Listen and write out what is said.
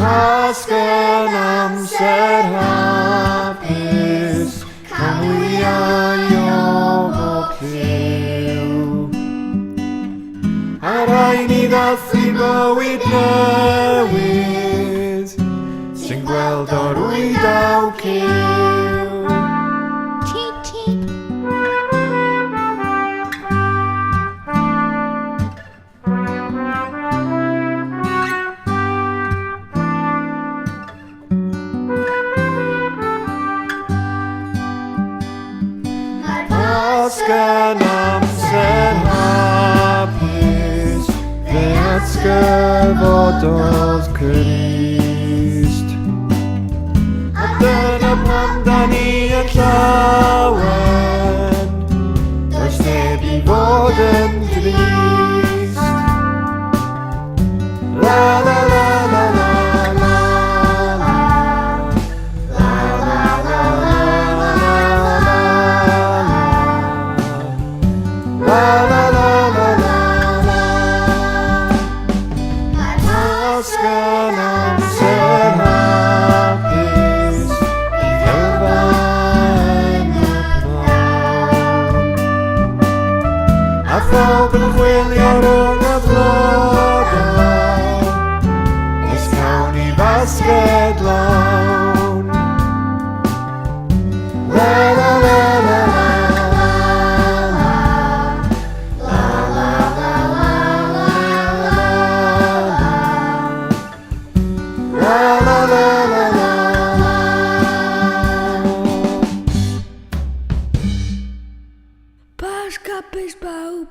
Pasgen amser hapus, canwyau bob lliw. A rai ni ddathlu bywyd newydd, sy'n gweld o'r wydaw cyw. Cheep, cheep. Pasgen amser hapus, fe atgyfododd Crist. A dyna pam da ni yn llawen, does neb i fod yn drist. La la la la la la la, la la la la la la, la la la la la la. Pasgen amser hapus, i ddylfaen y pnawn. A phawb yn chwilio rhwng y flodau, nes cawn ni basged lawn. La la la la la la, la la la la la la, la la la la la. Pas capes bawb.